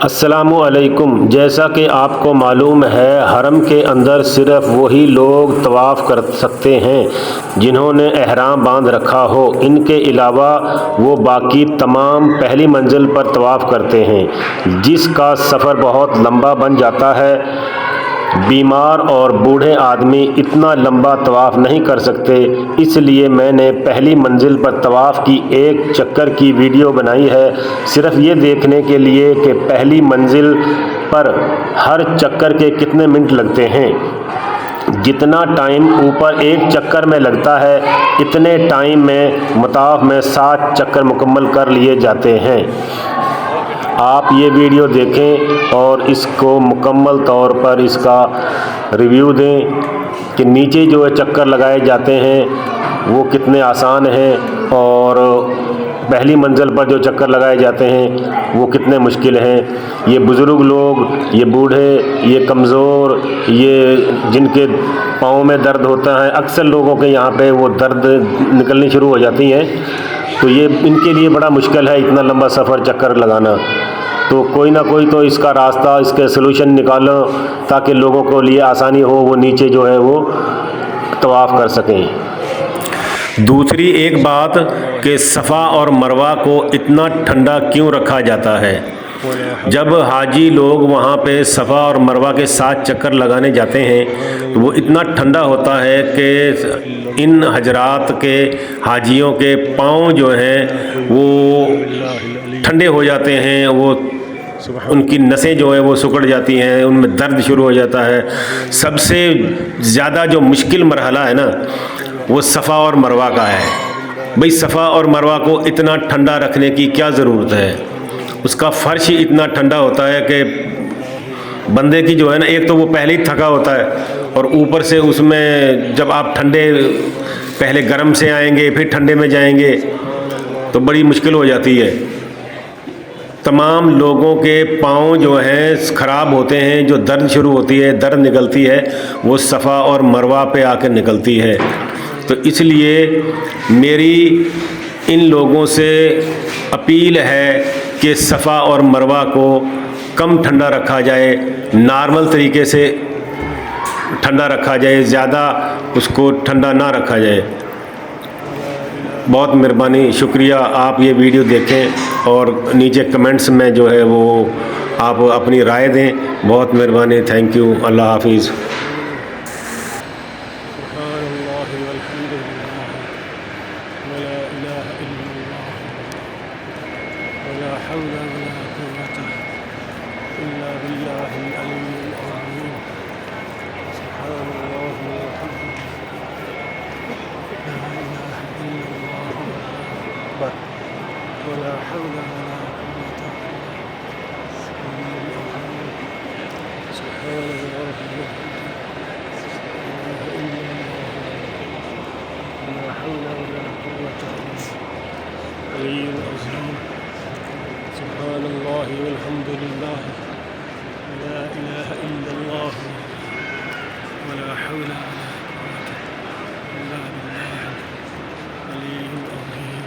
السلام علیکم۔ جیسا کہ آپ کو معلوم ہے، حرم کے اندر صرف وہی لوگ طواف کر سکتے ہیں جنہوں نے احرام باندھ رکھا ہو۔ ان کے علاوہ وہ باقی تمام پہلی منزل پر طواف کرتے ہیں، جس کا سفر بہت لمبا بن جاتا ہے۔ بیمار اور بوڑھے آدمی اتنا لمبا طواف نہیں کر سکتے، اس لیے میں نے پہلی منزل پر طواف کی ایک چکر کی ویڈیو بنائی ہے، صرف یہ دیکھنے کے لیے کہ پہلی منزل پر ہر چکر کے کتنے منٹ لگتے ہیں۔ جتنا ٹائم اوپر ایک چکر میں لگتا ہے، اتنے ٹائم میں مطاف میں 7 چکر مکمل کر لیے جاتے ہیں۔ آپ یہ ویڈیو دیکھیں اور اس کو مکمل طور پر اس کا ریویو دیں کہ نیچے جو چکر لگائے جاتے ہیں وہ کتنے آسان ہیں، اور پہلی منزل پر جو چکر لگائے جاتے ہیں وہ کتنے مشکل ہیں۔ یہ بزرگ لوگ، یہ بوڑھے، یہ کمزور، یہ جن کے پاؤں میں درد ہوتا ہے، اکثر لوگوں کے یہاں پہ وہ درد نکلنی شروع ہو جاتی ہیں، تو یہ ان کے لیے بڑا مشکل ہے اتنا لمبا سفر چکر لگانا۔ تو کوئی نہ کوئی تو اس کا راستہ، اس کے سلوشن نکالو تاکہ لوگوں کو لیے آسانی ہو، وہ نیچے جو ہے وہ طواف کر سکیں۔ دوسری ایک بات کہ صفا اور مروہ کو اتنا ٹھنڈا کیوں رکھا جاتا ہے؟ جب حاجی لوگ وہاں پہ صفا اور مروہ کے 7 چکر لگانے جاتے ہیں تو وہ اتنا ٹھنڈا ہوتا ہے کہ ان حضرات کے، حاجیوں کے پاؤں جو ہیں وہ ٹھنڈے ہو جاتے ہیں، وہ ان کی نسیں جو ہیں وہ سکڑ جاتی ہیں، ان میں درد شروع ہو جاتا ہے۔ سب سے زیادہ جو مشکل مرحلہ ہے نا، وہ صفا اور مروہ کا ہے۔ بھئی صفا اور مروہ کو اتنا ٹھنڈا رکھنے کی کیا ضرورت ہے؟ اس کا فرش ہی اتنا ٹھنڈا ہوتا ہے کہ بندے کی جو ہے نا، ایک تو وہ پہلے ہی تھکا ہوتا ہے، اور اوپر سے اس میں جب آپ ٹھنڈے، پہلے گرم سے آئیں گے پھر ٹھنڈے میں جائیں گے تو بڑی مشکل ہو جاتی ہے۔ تمام لوگوں کے پاؤں جو ہیں خراب ہوتے ہیں، جو درد شروع ہوتی ہے، درد نکلتی ہے، وہ صفا اور مروہ پہ آ کے نکلتی ہے۔ تو اس لیے میری ان لوگوں سے اپیل ہے کہ صفا اور مروہ کو کم ٹھنڈا رکھا جائے، نارمل طریقے سے ٹھنڈا رکھا جائے، زیادہ اس کو ٹھنڈا نہ رکھا جائے۔ بہت مہربانی، شکریہ۔ آپ یہ ویڈیو دیکھیں اور نیچے کمنٹس میں جو ہے وہ آپ اپنی رائے دیں۔ بہت مہربانی، تھینک یو، اللہ حافظ۔ ولا حول ولا قوة إلا بالله. سبحان الله ولا حول ولا قوة إلا بالله. سبحان الله والحمد لله لا إله إلا الله ولا حول ولا قوة إلا بالله العلي العظيم.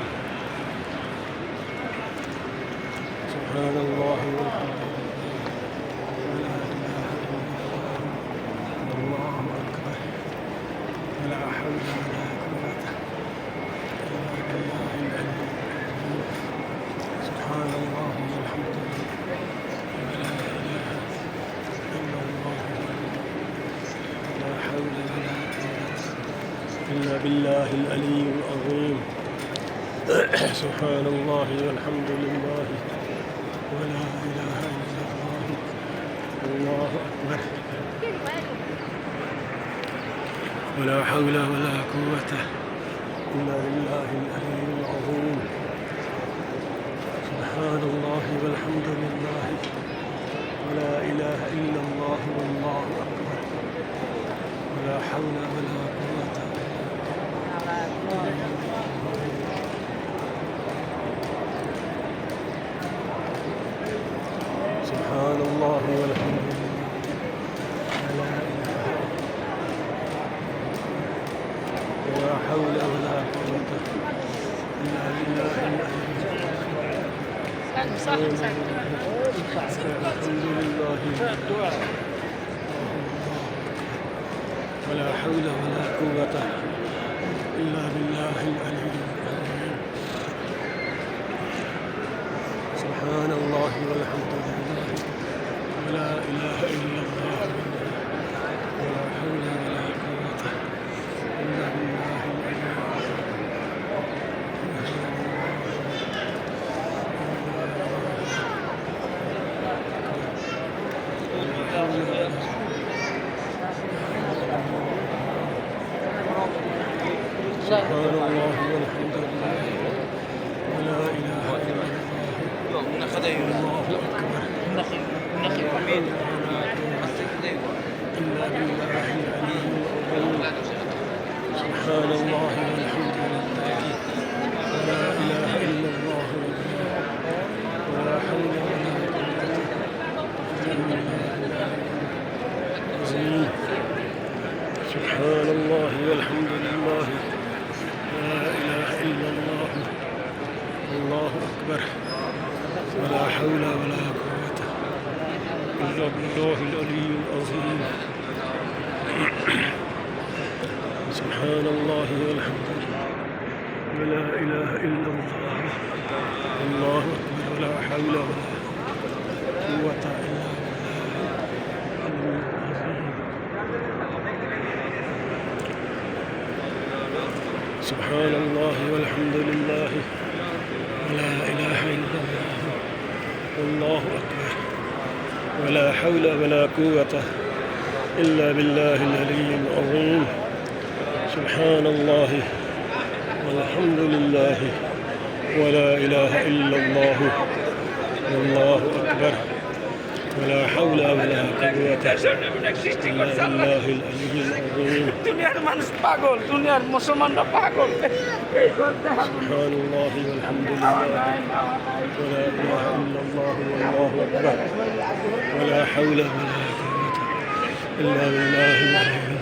سبحان الله والحمد لله ولا إله إلا الله والله أكبر ولا حول ولا قوة إلا بالله العلي العظيم. سبحان الله والحمد لله ولا إله إلا الله ولا حول ولا قوة إلا بالله العلي العظيم. سبحان الله والحمد لله ولا إله إلا الله والله أكبر ولا حول ولا قوة إلا بالله العلي العظيم. سبحان الله والحمد لله ولا إله إلا الله والله أكبر ولا حول ولا قوة إلا بالله. سبحان الله والحمد لله ولا إله ولا حول ولا قوة إلا بالله العلي العظيم. الحمد لله ولا حول ولا قوة إلا بالله العلي العظيم سبحان الله والحمد لله ولا إله إلا الله ولا حول ولا قوة إلا بالله العلي العظيم سبحان الله والحمد لله ولا إله إلا الله والله أكبر إلا بالله العلي العظيم سبحان الله والحمد لله ولا إله إلا الله ولا حول ولا قوة إلا بالله العظيم سبحان الله والحمد لله لا إله إلا الله الله أكبر ولا حول ولا قوة إلا بالله العلي العظيم سبحان الله والحمد لله ولا إله إلا الله الله أكبر ولا حول ولا قوة إلا بالله العظيم سبحان الله والحمد لله ولا إله إلا الله والله أكبر ولا حول ولا قوة إلا بالله العلي العظيم سبحان الله والحمد لله ولا إله إلا الله والله أكبر ولا حول ولا قوة إلا بالله العلي العظيم দুনিয়ার মানুষ পাগল, দুনিয়ার মুসলমানরা পাগল। سبحان الله والحمد لله ولا إله إلا الله والله أكبر ولا حول ولا قوة إلا بالله العلي العظيم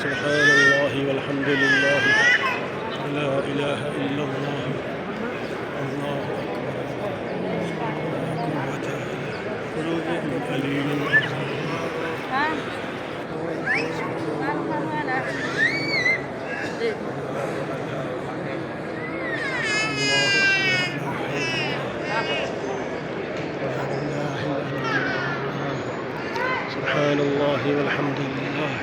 سبحان الله والحمد لله ولا إله إلا الله الله أكبر ولا قوة إلا بالله العلي العظيم سبحان الله والحمد لله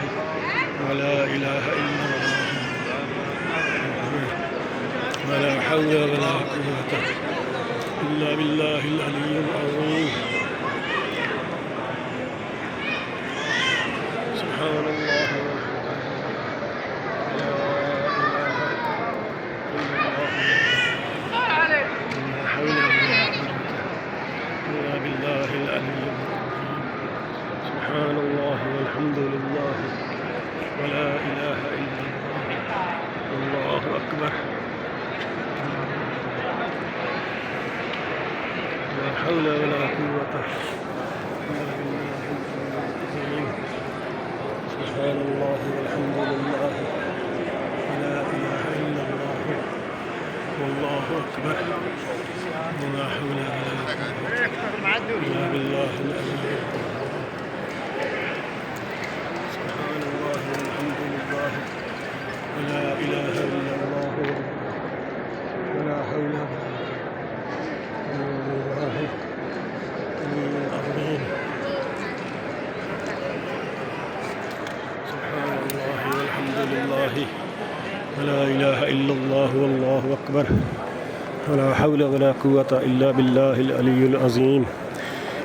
ولا إله إلا الله ولا حول ولا قوة إلا بالله العلي العظيم سبحان الله سبحان الله والحمد لله ولا إله إلا الله الله أكبر لا حول ولا قوة إلا بالله العظيم سبحان الله والحمد لله ولا إله إلا الله والله أكبر ولا حول ولا قوة إلا بالله العلي سبحان الله والحمد لله ولا إله إلا الله ولا حول ولا قوة إلا بالله العظيم سبحان الله والحمد لله ولا إله إلا الله والله أكبر ولا حول ولا قوة إلا بالله العلي العظيم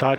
7